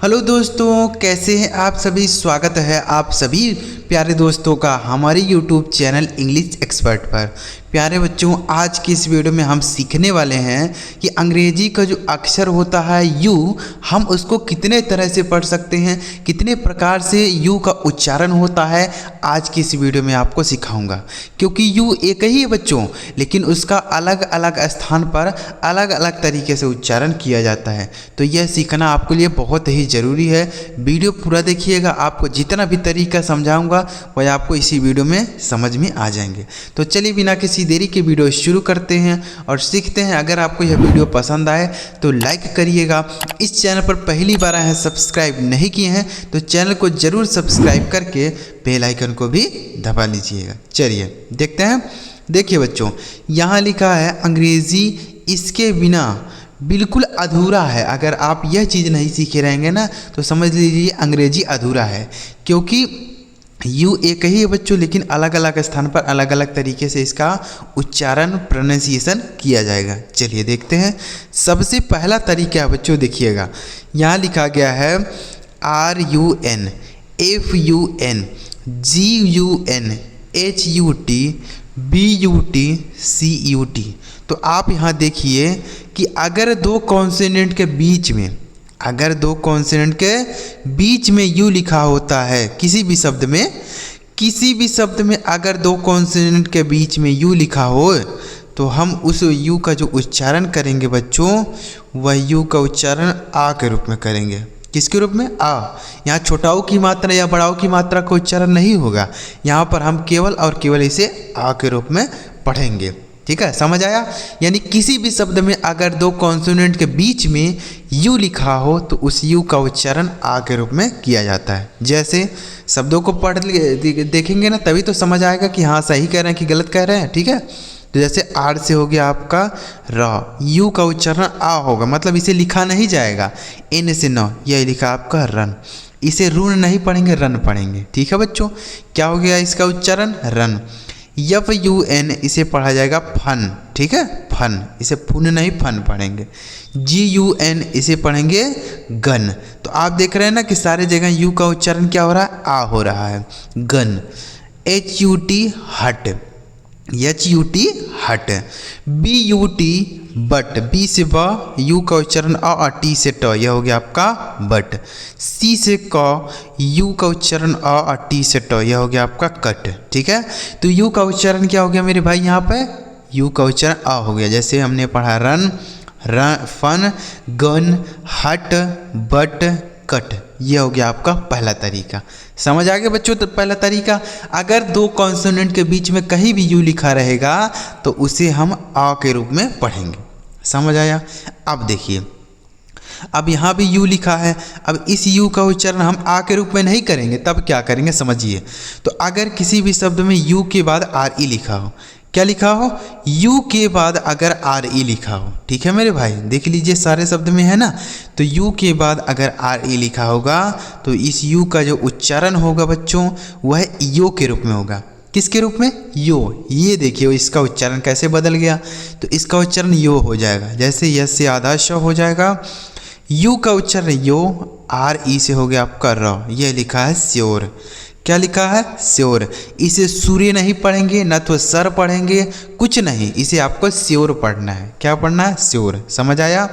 Hello दोस्तों, कैसे हैं आप सभी। स्वागत है आप सभी प्यारे दोस्तों का हमारे YouTube चैनल इंग्लिश एक्सपर्ट पर। प्यारे बच्चों, आज की इस वीडियो में हम सीखने वाले हैं कि अंग्रेजी का जो अक्षर होता है यू, हम उसको कितने तरह से पढ़ सकते हैं, कितने प्रकार से यू का उच्चारण होता है। आज की इस वीडियो में आपको सिखाऊंगा, क्योंकि यू एक ही है बच्चों, लेकिन उसका अलग अलग स्थान पर अलग अलग तरीके से उच्चारण किया जाता है। तो यह सीखना आपके लिए बहुत ही ज़रूरी है। वीडियो पूरा देखिएगा, आपको जितना भी तरीका समझाऊंगा वह आपको इसी वीडियो में समझ में आ जाएंगे। तो चलिए बिना किसी देरी के वीडियो शुरू करते हैं और सीखते हैं। अगर आपको यह वीडियो पसंद आए तो लाइक करिएगा। इस चैनल पर पहली बार आए हैं, सब्सक्राइब नहीं किए हैं तो चैनल को ज़रूर सब्सक्राइब करके बेल आइकन को भी दबा लीजिएगा। चलिए देखते हैं। देखिए बच्चों, यहाँ लिखा है अंग्रेज़ी इसके बिना बिल्कुल अधूरा है। अगर आप यह चीज़ नहीं सीखे रहेंगे ना तो समझ लीजिए अंग्रेजी अधूरा है, क्योंकि यू एक ही है बच्चों, लेकिन अलग अलग स्थान पर अलग अलग तरीके से इसका उच्चारण प्रोनाउंसिएशन किया जाएगा। चलिए देखते हैं। सबसे पहला तरीका है बच्चों, देखिएगा यहाँ लिखा गया है RUN FUN GUN HUT BUT CUT। तो आप यहाँ देखिए कि अगर दो कॉन्सोनेंट के बीच में यू लिखा होता है, किसी भी शब्द में अगर दो कॉन्सोनेंट के बीच में यू लिखा हो तो हम उस यू का जो उच्चारण करेंगे बच्चों, वह यू का उच्चारण आ के रूप में करेंगे। किसके रूप में? आ। यहाँ छोटाऊ की मात्रा या बड़ाऊ की मात्रा का उच्चारण नहीं होगा, यहाँ पर हम केवल और केवल इसे आ के रूप में पढ़ेंगे। ठीक है, समझ आया। यानी किसी भी शब्द में अगर दो कॉन्सोनेंट के बीच में यू लिखा हो तो उस यू का उच्चारण आ के रूप में किया जाता है। जैसे शब्दों को पढ़ देखेंगे ना तभी तो समझ आएगा कि हाँ सही कह रहे हैं कि गलत कह रहे हैं। ठीक है, तो जैसे आर से हो गया आपका र, यू का उच्चारण आ होगा, मतलब इसे लिखा नहीं जाएगा। एन से न, यह लिखा आपका रन, इसे रून नहीं पढ़ेंगे, रन पढ़ेंगे। ठीक है बच्चों, क्या हो गया इसका उच्चारण? रन। FUN इसे पढ़ा जाएगा फन। ठीक है, फन, इसे फुन नहीं फन पढ़ेंगे। GUN इसे पढ़ेंगे गन। तो आप देख रहे हैं ना कि सारे जगह यू का उच्चारण क्या हो रहा है? आ हो रहा है, गन। HUT हट, HUT हट। BUT बट, बी से ब, यू का उच्चारण अ और टी से ट, यह हो गया आपका बट। सी से क, यू का उच्चारण अ और टी से ट, यह हो गया आपका कट। ठीक है, तो यू का उच्चारण क्या हो गया मेरे भाई? यहाँ पे यू का उच्चारण आ हो गया। जैसे हमने पढ़ा रन, फन, गन, हट, बट, कट, यह हो गया आपका पहला तरीका। समझ आ गया बच्चों? तो पहला तरीका, अगर दो कॉन्सोनेंट के बीच में कहीं भी यू लिखा रहेगा तो उसे हम आ के रूप में पढ़ेंगे। समझ आया? अब देखिए, अब यहाँ भी यू लिखा है, अब इस यू का उच्चारण हम आ के रूप में नहीं करेंगे, तब क्या करेंगे समझिए। तो अगर किसी भी शब्द में यू के बाद RE लिखा हो, क्या लिखा हो? यू के बाद अगर RE लिखा हो, ठीक है मेरे भाई, देख लीजिए सारे शब्द में है ना, तो यू के बाद अगर RE लिखा होगा तो इस यू का जो उच्चारण होगा बच्चों वह यो के रूप में होगा। किसके रूप में? यो। ये देखिए इसका उच्चारण कैसे बदल गया, तो इसका उच्चारण यो हो जाएगा। जैसे यस से आधा श हो जाएगा, यू का उच्चारण यो, RE से हो गया आपका र, यह लिखा है श्योर। क्या लिखा है? श्योर। इसे सूर्य नहीं पढ़ेंगे, न तो सर पढ़ेंगे, कुछ नहीं, इसे आपको श्योर पढ़ना है। क्या पढ़ना है? श्योर। समझ आया?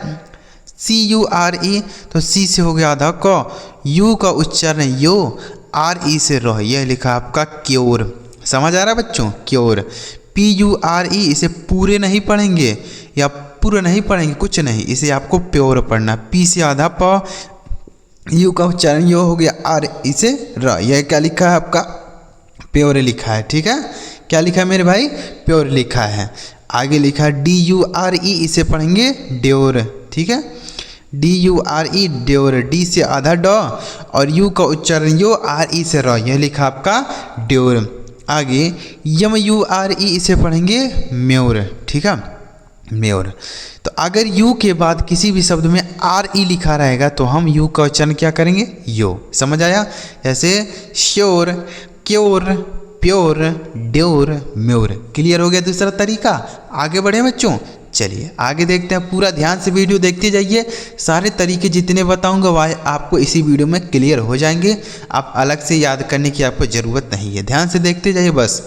CURE, तो सी से हो गया आधा क, यू का उच्चारण यो, RE से र, यह लिखा आपका क्योर। समझ आ रहा है बच्चों? क्योर। PURE, इसे पूरे नहीं पढ़ेंगे या पूरा नहीं पढ़ेंगे, कुछ नहीं, इसे आपको प्योर पढ़ना। पी से आधा प, यू का उच्चारण यो हो गया, RE से र, यह क्या लिखा है आपका? प्योर लिखा है। ठीक है, क्या लिखा है मेरे भाई? प्योर लिखा है। आगे लिखा है DURE, इसे पढ़ेंगे ड्योर। ठीक है, DURE ड्योर, डी से आधा ड और यू का उच्चारण यो, RE से र, यह लिखा आपका ड्योर। आगे MURE, इसे पढ़ेंगे म्योर। ठीक है, म्योर। तो अगर यू के बाद किसी भी शब्द में RE लिखा रहेगा तो हम यू का उच्चारण क्या करेंगे? यो। समझ आया? जैसे श्योर, क्योर, प्योर, ड्योर, म्योर। क्लियर हो गया दूसरा तरीका? आगे बढ़े बच्चों। चलिए आगे देखते हैं, पूरा ध्यान से वीडियो देखते जाइए, सारे तरीके जितने बताऊंगा वह आपको इसी वीडियो में क्लियर हो जाएंगे, आप अलग से याद करने की आपको ज़रूरत नहीं है, ध्यान से देखते जाइए बस।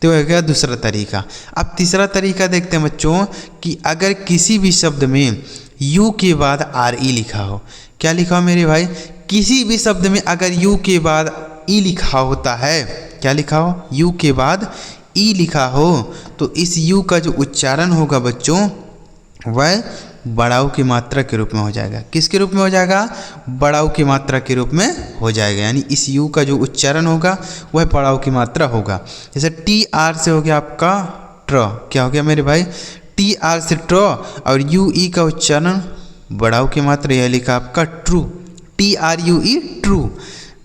तो हो गया दूसरा तरीका। अब तीसरा तरीका देखते हैं बच्चों कि अगर किसी भी शब्द में यू के बाद आर ई लिखा हो, क्या लिखा हो मेरे भाई, किसी भी शब्द में अगर यू के बाद ई लिखा होता है, क्या लिखा हो, यू के बाद ई लिखा हो, तो इस यू का जो उच्चारण होगा बच्चों वह बड़ाऊ की मात्रा के रूप में हो जाएगा। किसके रूप में हो जाएगा, बड़ाऊ की मात्रा के रूप में हो जाएगा, यानी इस यू का जो उच्चारण होगा वह बड़ाऊ की मात्रा होगा। जैसे टी आर से हो गया आपका ट्र, क्या हो गया मेरे भाई, टी आर से ट्र, और यू ई का उच्चारण बड़ाऊ की मात्रा, यह लिखा आपका true, T R U E true.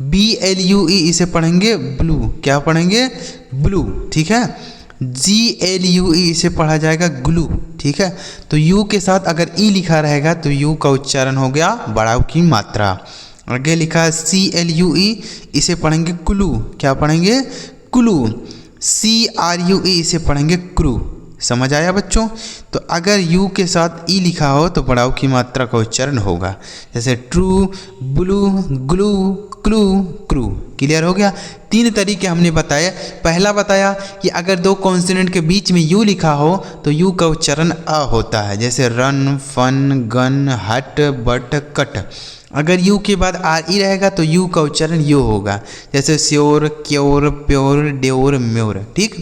B L U E इसे पढ़ेंगे ब्लू, क्या पढ़ेंगे, ब्लू, ठीक है। जी एल यू ई इसे पढ़ा जाएगा ग्लू, ठीक है। तो यू के साथ अगर ई लिखा रहेगा तो यू का उच्चारण हो गया बड़ाऊ की मात्रा। आगे लिखा है सी एल यू ई, इसे पढ़ेंगे क्लू, क्या पढ़ेंगे, clue. C R U E इसे पढ़ेंगे क्रू, समझ आया बच्चों। तो अगर यू के साथ ई लिखा हो तो बड़ाऊ की मात्रा का उच्चारण होगा, जैसे true, blue, glue, clue, crew. Clear हो गया। तीन तरीके हमने बताए। पहला बताया कि अगर दो कॉन्सोनेंट के बीच में यू लिखा हो तो यू का उच्चारण अ होता है, जैसे रन, फन, गन, हट, बट, कट। अगर यू के बाद आर ई रहेगा तो यू का उच्चारण यू होगा, जैसे श्योर, क्योर, प्योर, ड्योर, म्योर, ठीक।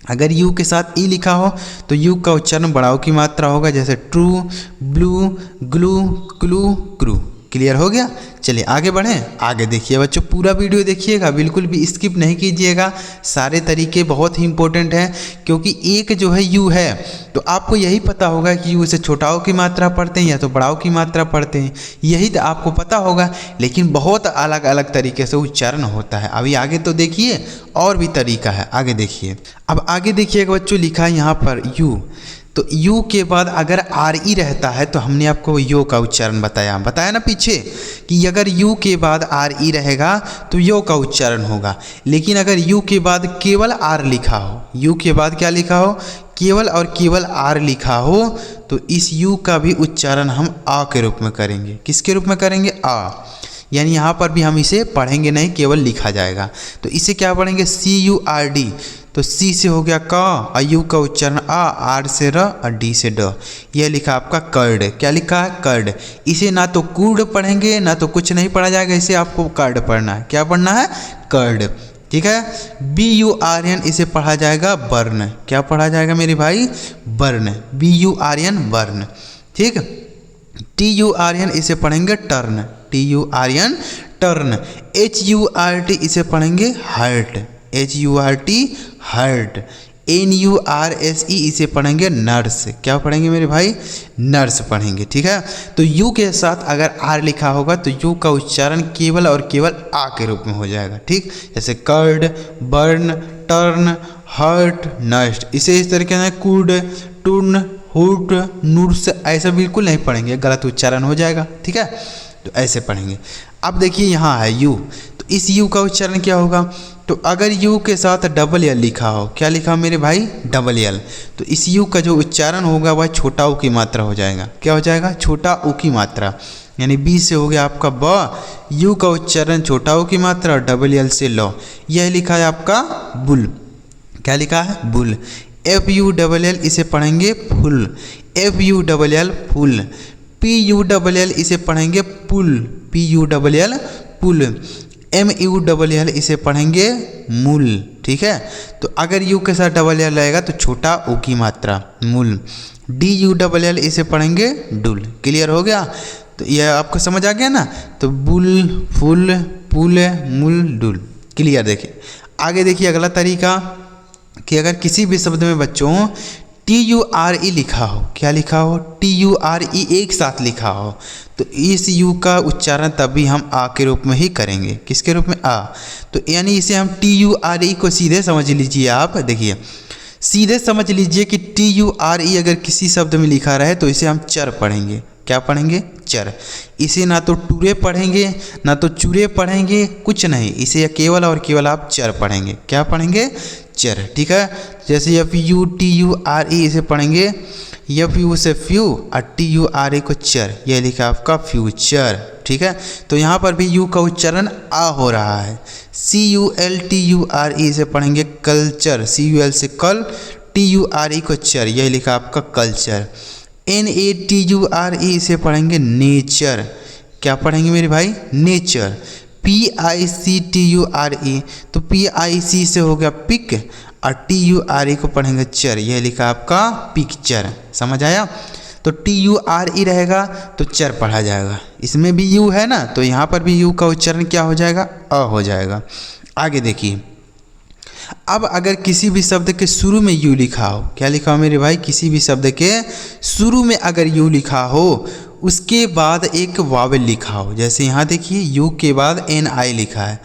अगर यू के साथ ई लिखा हो तो यू का उच्चारण बड़ाऊ की मात्रा होगा, जैसे true, blue, glue, clue, crew. Clear हो गया। चलिए आगे बढ़ें। आगे देखिए बच्चों, पूरा वीडियो देखिएगा, बिल्कुल भी स्किप नहीं कीजिएगा, सारे तरीके बहुत ही इंपॉर्टेंट हैं, क्योंकि एक जो है यू है तो आपको यही पता होगा कि यू से छोटाओं की मात्रा पढ़ते हैं या तो बड़ाओं की मात्रा पढ़ते हैं, यही तो आपको पता होगा, लेकिन बहुत अलग अलग तरीके से उच्चारण होता है। अभी आगे तो देखिए और भी तरीका है, आगे देखिए। अब आगे देखिएगा बच्चों, लिखा है यहाँ पर यू, तो यू के बाद अगर आर ई रहता है तो हमने आपको यो का उच्चारण बताया ना पीछे कि अगर यू के बाद आर ई रहेगा तो यो का उच्चारण होगा। लेकिन अगर यू के बाद केवल आर लिखा हो, यू के बाद क्या लिखा हो, केवल और केवल आर लिखा हो, तो इस यू का भी उच्चारण हम आ के रूप में करेंगे। किसके रूप में करेंगे, आ। यानी यहाँ पर भी हम इसे पढ़ेंगे नहीं, केवल लिखा जाएगा। तो इसे क्या पढ़ेंगे, सी यू आर डी। तो सी से हो गया का, यू का उच्चारण आ, आर से र और डी से ड। यह लिखा आपका कर्ड। क्या लिखा है, कर्ड। इसे ना तो कूड पढ़ेंगे ना तो कुछ नहीं पढ़ा जाएगा, इसे आपको कर्ड पढ़ना है। क्या पढ़ना है, कर्ड, ठीक है। बी यू आर एन इसे पढ़ा जाएगा बर्न। क्या पढ़ा जाएगा मेरे भाई, burn, B U R N burn, ठीक। टी यू आर एन इसे पढ़ेंगे turn, T U R N turn. H U R T इसे पढ़ेंगे hurt, H U R T hurt. N U R S E इसे पढ़ेंगे nurse. क्या पढ़ेंगे मेरे भाई, नर्स पढ़ेंगे, ठीक है। तो यू के साथ अगर आर लिखा होगा तो यू का उच्चारण केवल और केवल आ के रूप में हो जाएगा, ठीक। जैसे curd, burn, turn, hurt, nurse. इसे इस तरीके से कूड, टूर्न, हुट, नूर्स ऐसा बिल्कुल नहीं पढ़ेंगे, गलत उच्चारण हो जाएगा, ठीक है। तो ऐसे पढ़ेंगे। अब देखिए यहाँ है यू, तो इस यू का उच्चारण क्या होगा, तो अगर यू के साथ डबल एल लिखा हो, क्या लिखा मेरे भाई, डबल एल, तो इस यू का जो उच्चारण होगा वह छोटा ऊ की मात्रा हो जाएगा। क्या हो जाएगा, छोटा ऊ की मात्रा। यानी बी से हो गया आपका ब, यू का उच्चारण छोटा ऊ की मात्रा, डबल एल से लो। यह लिखा है आपका बुल। क्या लिखा है, bull. F U double L इसे पढ़ेंगे full, F U double L full. P U double L इसे पढ़ेंगे पुल, पी यू डबल एल पुल। एम यू डबल एल इसे पढ़ेंगे मूल, ठीक है। तो अगर यू के साथ डबल एल रहेगा तो छोटा ऊ की मात्रा, मूल। डी यू डबल एल इसे पढ़ेंगे डुल। क्लियर हो गया। तो यह आपको समझ आ गया ना। तो बुल, फुल, पुल, मूल, डुल। क्लियर। देखिए आगे देखिए अगला तरीका कि अगर किसी भी शब्द में बच्चों टी यू आर ई लिखा हो, क्या लिखा हो, टी यू आर ई एक साथ लिखा हो, तो इस यू का उच्चारण तभी हम आ के रूप में ही करेंगे। किसके रूप में, आ। तो यानी इसे हम टी यू आर ई को सीधे समझ लीजिए आप। देखिए सीधे समझ लीजिए कि टी यू आर ई अगर किसी शब्द में लिखा रहे तो इसे हम चर पढ़ेंगे। क्या पढ़ेंगे, चर। इसे ना तो टूरे पढ़ेंगे ना तो चूरे पढ़ेंगे, कुछ नहीं, इसे केवल और केवल आप चर पढ़ेंगे। क्या पढ़ेंगे, चर, ठीक है। जैसे FUTURE इसे पढ़ेंगे FU से फ्यू और TURE को चर, यह लिखा आपका फ्यूचर, ठीक है। तो यहाँ पर भी यू का उच्चारण आ हो रहा है। CULTURE इसे पढ़ेंगे कल्चर, CUL से कल, TURE को चर, यह लिखा आपका कल्चर। NATURE इसे पढ़ेंगे नेचर, क्या पढ़ेंगे मेरे भाई, नेचर। PICTURE तो PIC से हो गया पिक और TURE को पढ़ेंगे चर, यह लिखा आपका पिक्चर, समझ आया। तो TURE रहेगा तो चर पढ़ा जाएगा, इसमें भी यू है ना, तो यहाँ पर भी यू का उच्चारण क्या हो जाएगा, अ हो जाएगा। आगे देखिए, अब अगर किसी भी शब्द के शुरू में यू लिखा हो, क्या लिखा हो मेरे भाई, किसी भी शब्द के शुरू में अगर यू लिखा हो, उसके बाद एक वावेल लिखा हो, जैसे यहाँ देखिए यू के बाद NI लिखा है,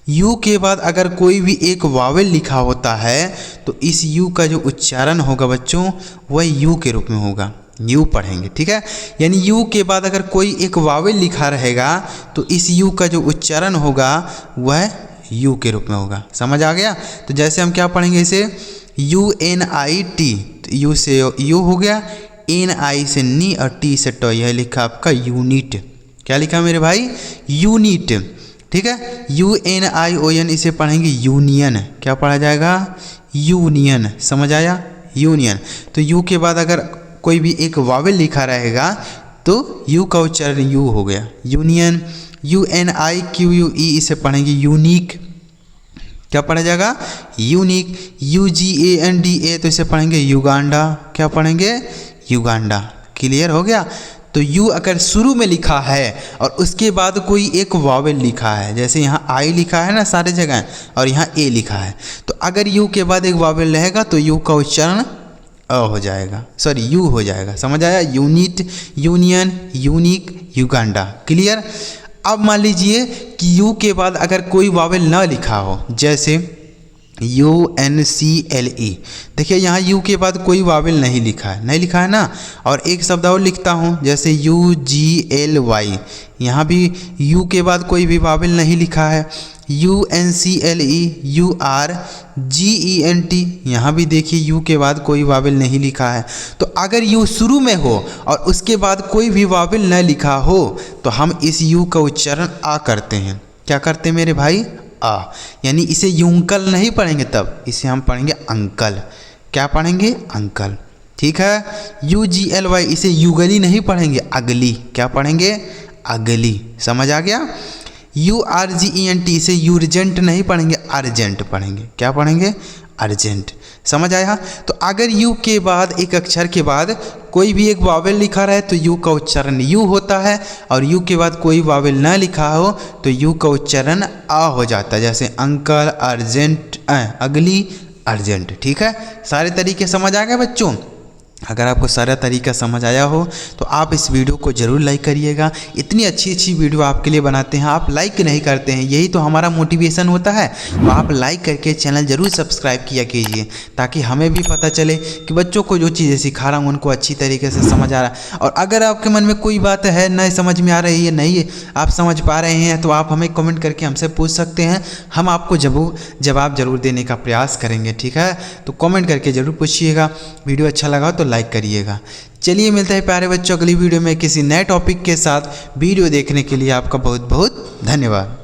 यू के बाद अगर कोई भी एक वावेल लिखा होता है तो इस यू का जो उच्चारण होगा बच्चों वह यू के रूप में होगा, यू पढ़ेंगे, ठीक है। यानी यू के बाद अगर कोई एक वावेल लिखा रहेगा तो इस यू का जो उच्चारण होगा वह यू के रूप में होगा, समझ आ गया। तो जैसे हम क्या पढ़ेंगे इसे, UNIT, तो यू से यू हो गया, NI से नी और टी से ट, यह लिखा आपका यूनिट, क्या लिखा मेरे भाई, यूनिट, ठीक है। UNION इसे पढ़ेंगे यूनियन, क्या पढ़ा जाएगा, यूनियन, समझ आया, यूनियन। तो यू के बाद अगर कोई भी एक वावेल लिखा रहेगा तो यू का उच्चारण यू हो गया, यूनियन। UNIQUE इसे पढ़ेंगे यूनिक, क्या पढ़ा जाएगा, यूनिक। UGANDA तो इसे पढ़ेंगे युगांडा, क्या पढ़ेंगे, युगांडा, क्लियर हो गया। तो यू अगर शुरू में लिखा है और उसके बाद कोई एक वावेल लिखा है, जैसे यहाँ आई लिखा है ना सारे जगह और यहाँ ए लिखा है, तो अगर यू के बाद एक वावेल रहेगा तो यू का उच्चारण अ हो जाएगा, सॉरी यू हो जाएगा, समझ आया। Unit, union, unique, Uganda, clear. अब मान लीजिए कि यू के बाद अगर कोई वावेल ना लिखा हो, जैसे UNCLE, देखिए यहाँ यू के बाद कोई वावेल नहीं लिखा है, नहीं लिखा है ना। और एक शब्द और लिखता हूँ जैसे UGLY, यहाँ भी यू के बाद कोई भी वावेल नहीं लिखा है। UNCLE, URGENT, यहाँ भी देखिए यू के बाद कोई वावेल नहीं लिखा है। तो अगर यू शुरू में हो और उसके बाद कोई भी वावेल न लिखा हो तो हम इस यू का उच्चारण आ करते हैं, क्या करते हैं मेरे भाई, आ। यानी इसे यूंकल नहीं पढ़ेंगे, तब इसे हम पढ़ेंगे अंकल, क्या पढ़ेंगे, अंकल, ठीक है। UGLY इसे युगली नहीं पढ़ेंगे, अगली, क्या पढ़ेंगे, अगली, समझ आ गया। URGENT इसे यूर्जेंट नहीं पढ़ेंगे, अर्जेंट पढ़ेंगे, क्या पढ़ेंगे, अर्जेंट, समझ आया। तो अगर यू के बाद एक अक्षर के बाद कोई भी एक वावेल लिखा रहे तो यू का उच्चारण यू होता है, और यू के बाद कोई वावेल ना लिखा हो तो यू का उच्चारण आ हो जाता है, जैसे अंकल, अर्जेंट, अगली, अर्जेंट, ठीक है। सारे तरीके समझ आ गए बच्चों। अगर आपको सारा तरीका समझ आया हो तो आप इस वीडियो को ज़रूर लाइक करिएगा। इतनी अच्छी अच्छी वीडियो आपके लिए बनाते हैं, आप लाइक नहीं करते हैं, यही तो हमारा मोटिवेशन होता है। तो आप लाइक करके चैनल ज़रूर सब्सक्राइब किया कीजिए, ताकि हमें भी पता चले कि बच्चों को जो चीज़ें सिखा रहा हूँ उनको अच्छी तरीके से समझ आ रहा है। और अगर आपके मन में कोई बात है नहीं समझ में आ रही है, नहीं आप समझ पा रहे हैं, तो आप हमें कमेंट करके हमसे पूछ सकते हैं, हम आपको जवाब ज़रूर देने का प्रयास करेंगे, ठीक है। तो कमेंट करके ज़रूर पूछिएगा। वीडियो अच्छा लगा तो लाइक करिएगा। चलिए मिलते हैं प्यारे बच्चों अगली वीडियो में किसी नए टॉपिक के साथ। वीडियो देखने के लिए आपका बहुत बहुत धन्यवाद।